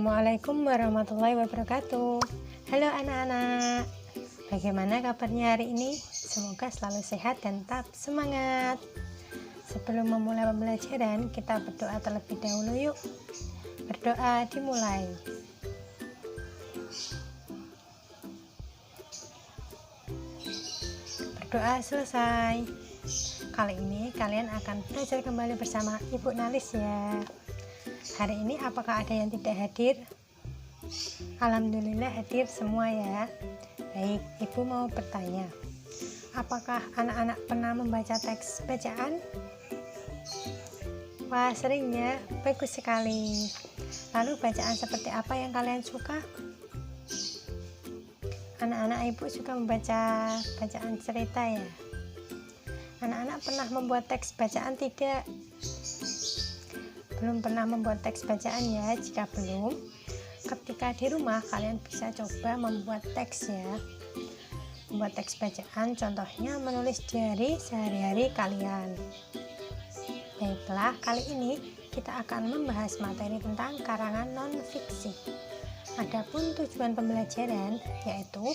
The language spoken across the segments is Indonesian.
Assalamualaikum warahmatullahi wabarakatuh. Halo anak-anak, bagaimana kabarnya hari ini? Semoga selalu sehat dan tetap semangat. Sebelum memulai pembelajaran, kita berdoa terlebih dahulu yuk. Berdoa dimulai. Berdoa selesai. Kali ini kalian akan belajar kembali bersama Ibu Nalis ya. Hari ini apakah ada yang tidak hadir? Alhamdulillah hadir semua ya. Baik, Ibu mau bertanya, apakah anak-anak pernah membaca teks bacaan? Wah, sering ya, bagus sekali. Lalu bacaan seperti apa yang kalian suka? Anak-anak Ibu suka membaca bacaan cerita ya? Anak-anak pernah membuat teks bacaan tidak? Belum pernah membuat teks bacaan ya? Jika belum, ketika di rumah kalian bisa coba membuat teks ya. Membuat teks bacaan contohnya menulis diary sehari-hari kalian. Baiklah, kali ini kita akan membahas materi tentang karangan non-fiksi. Adapun tujuan pembelajaran yaitu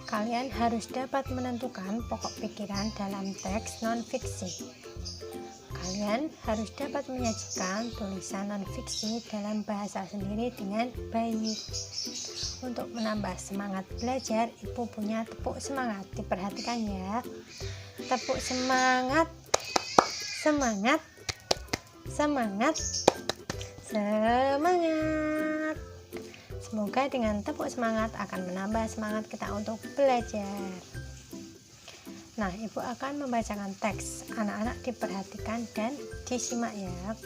kalian harus dapat menentukan pokok pikiran dalam teks non-fiksi. Kalian harus dapat menyajikan tulisan non-fiksi dalam bahasa sendiri dengan baik. Untuk menambah semangat belajar, Ibu punya tepuk semangat. Diperhatikan ya. Tepuk semangat. Semangat. Semangat. Semangat. Semoga dengan tepuk semangat akan menambah semangat kita untuk belajar. Nah, Ibu akan membacakan teks. Anak-anak diperhatikan dan disimak ya.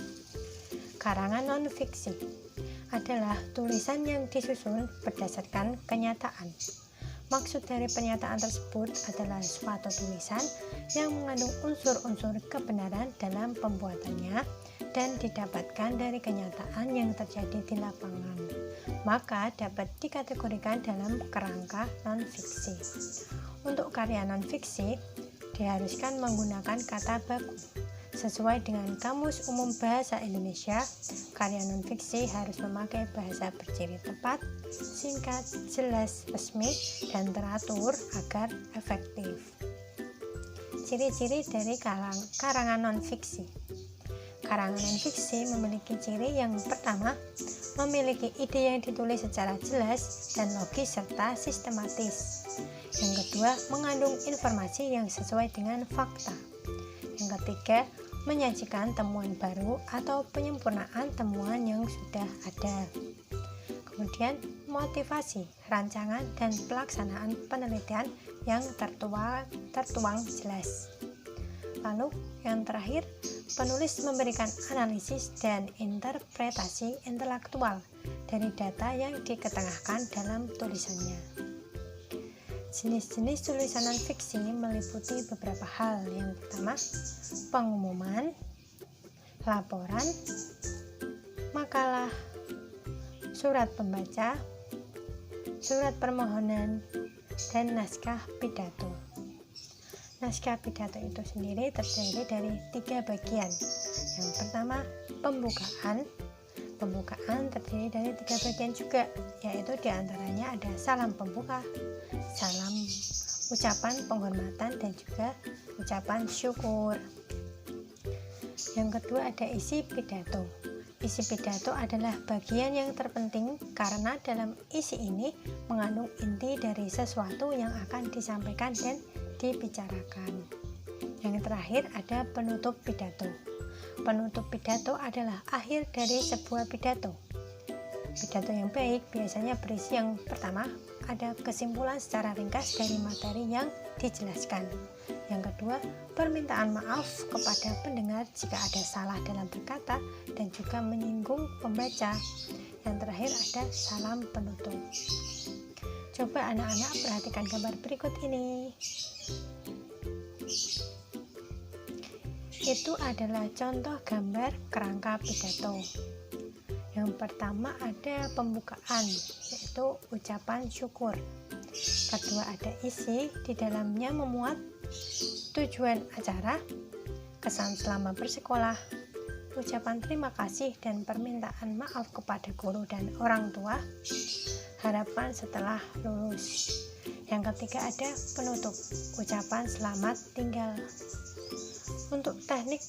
Karangan non-fiksi adalah tulisan yang disusun berdasarkan kenyataan. Maksud dari pernyataan tersebut adalah suatu tulisan yang mengandung unsur-unsur kebenaran dalam pembuatannya dan didapatkan dari kenyataan yang terjadi di lapangan. Maka dapat dikategorikan dalam kerangka non-fiksi. Untuk karya non-fiksi diharuskan menggunakan kata baku. Sesuai dengan Kamus Umum Bahasa Indonesia, karya non-fiksi harus memakai bahasa berciri tepat, singkat, jelas, resmi, dan teratur agar efektif. Ciri-ciri dari karangan non-fiksi. Karangan non-fiksi memiliki ciri yang pertama, memiliki ide yang ditulis secara jelas dan logis serta sistematis. Yang kedua, mengandung informasi yang sesuai dengan fakta. Yang ketiga, menyajikan temuan baru atau penyempurnaan temuan yang sudah ada. Kemudian, motivasi, rancangan, dan pelaksanaan penelitian yang tertuang jelas. Lalu, yang terakhir, penulis memberikan analisis dan interpretasi intelektual dari data yang diketengahkan dalam tulisannya. Jenis-jenis tulisan non-fiksi meliputi beberapa hal. Yang pertama, pengumuman, laporan, makalah, surat pembaca, surat permohonan, dan naskah pidato. Naskah pidato itu sendiri terdiri dari 3 bagian. Yang pertama, pembukaan. Pembukaan terdiri dari 3 bagian juga, yaitu diantaranya ada salam pembuka, salam ucapan penghormatan, dan juga ucapan syukur. Yang kedua ada isi pidato. Isi pidato adalah bagian yang terpenting karena dalam isi ini mengandung inti dari sesuatu yang akan disampaikan dan dibicarakan. Yang terakhir ada penutup pidato. Penutup pidato adalah akhir dari sebuah pidato. Pidato yang baik biasanya berisi yang pertama, ada kesimpulan secara ringkas dari materi yang dijelaskan. Yang kedua, permintaan maaf kepada pendengar jika ada salah dalam berkata dan juga menyinggung pembaca. Yang terakhir ada salam penutup. Coba anak-anak perhatikan gambar berikut ini. Itu adalah contoh gambar kerangka pidato. Yang pertama ada pembukaan, yaitu ucapan syukur. Kedua ada isi, di dalamnya memuat tujuan acara, kesan selama bersekolah, ucapan terima kasih dan permintaan maaf kepada guru dan orang tua. Harapan setelah lulus. Yang ketiga ada penutup, ucapan selamat tinggal. Untuk teknik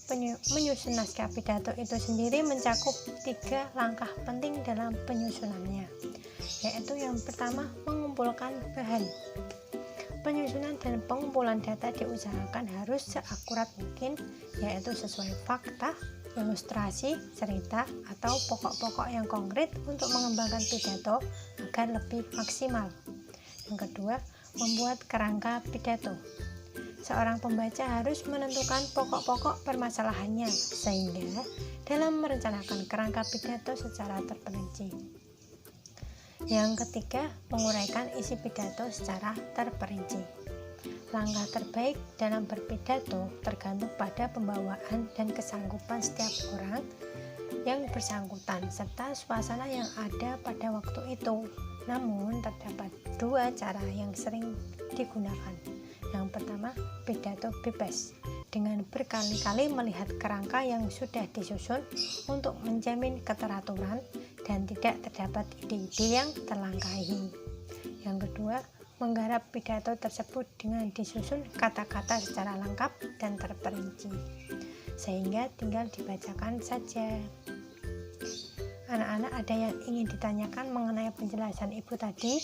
menyusun naskah pidato itu sendiri mencakup 3 langkah penting dalam penyusunannya, yaitu yang pertama mengumpulkan bahan. Penyusunan dan pengumpulan data diusahakan harus seakurat mungkin, yaitu sesuai fakta, ilustrasi, cerita, atau pokok-pokok yang konkret untuk mengembangkan pidato agar lebih maksimal. Yang kedua, membuat kerangka pidato. Seorang pembaca harus menentukan pokok-pokok permasalahannya, sehingga dalam merencanakan kerangka pidato secara terperinci. Yang ketiga, menguraikan isi pidato secara terperinci. Langkah terbaik dalam berpidato tergantung pada pembawaan dan kesanggupan setiap orang yang bersangkutan serta suasana yang ada pada waktu itu. Namun, terdapat 2 cara yang sering digunakan. Yang pertama, pidato bebas, dengan berkali-kali melihat kerangka yang sudah disusun untuk menjamin keteraturan dan tidak terdapat ide-ide yang terlangkahi. Yang kedua, menggarap pidato tersebut dengan disusun kata-kata secara lengkap dan terperinci, sehingga tinggal dibacakan saja. Anak-anak, ada yang ingin ditanyakan mengenai penjelasan ibu tadi?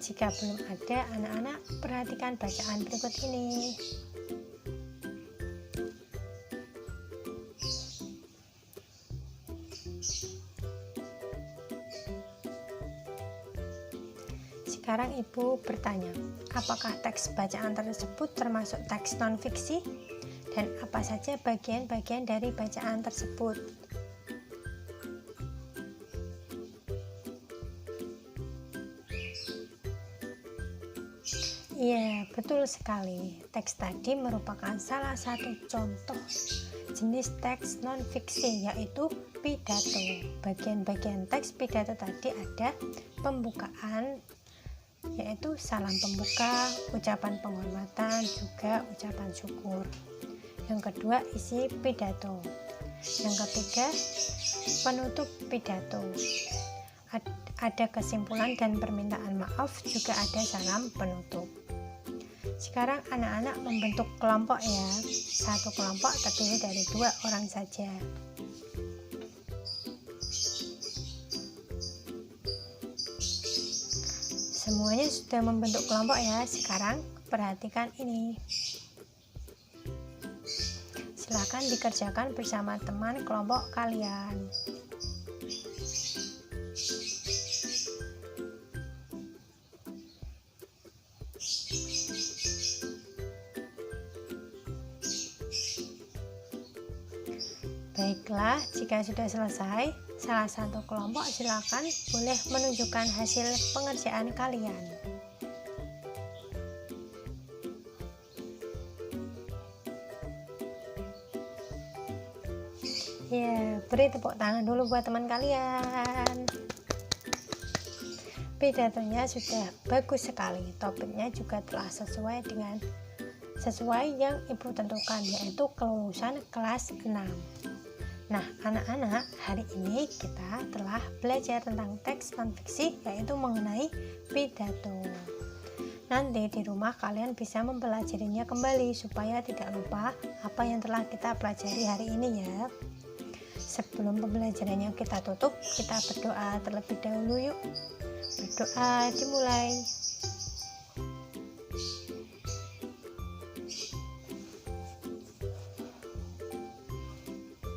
Jika belum ada, anak-anak perhatikan bacaan berikut ini. Sekarang ibu bertanya, apakah teks bacaan tersebut termasuk teks non-fiksi? Dan apa saja bagian-bagian dari bacaan tersebut? Iya, betul sekali. Teks tadi merupakan salah satu contoh jenis teks non-fiksi, yaitu pidato. Bagian-bagian teks pidato tadi ada pembukaan, yaitu salam pembuka, ucapan penghormatan, juga ucapan syukur. Yang kedua, isi pidato. Yang ketiga, penutup pidato. Ada kesimpulan dan permintaan maaf, juga ada salam penutup. Sekarang anak-anak membentuk kelompok ya. Satu kelompok terdiri dari 2 orang saja. Semuanya sudah membentuk kelompok ya. Sekarang perhatikan ini. Silakan dikerjakan bersama teman kelompok kalian. Baiklah, jika sudah selesai, salah satu kelompok silakan boleh menunjukkan hasil pengerjaan kalian. Ya, beri tepuk tangan dulu buat teman kalian. Pidatonya sudah bagus sekali, topiknya juga telah sesuai yang ibu tentukan, yaitu kelulusan kelas 6. Nah, anak-anak, hari ini kita telah belajar tentang teks non-fiksi, yaitu mengenai pidato. Nanti di rumah kalian bisa mempelajarinya kembali supaya tidak lupa apa yang telah kita pelajari hari ini ya. Sebelum pembelajarannya kita tutup, kita berdoa terlebih dahulu yuk. Berdoa dimulai.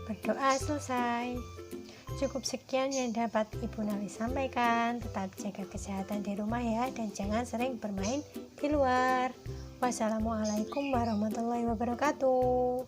Berdoa selesai. Cukup sekian yang dapat Ibu Nali sampaikan. Tetap jaga kesehatan di rumah ya, dan jangan sering bermain di luar. Wassalamualaikum warahmatullahi wabarakatuh.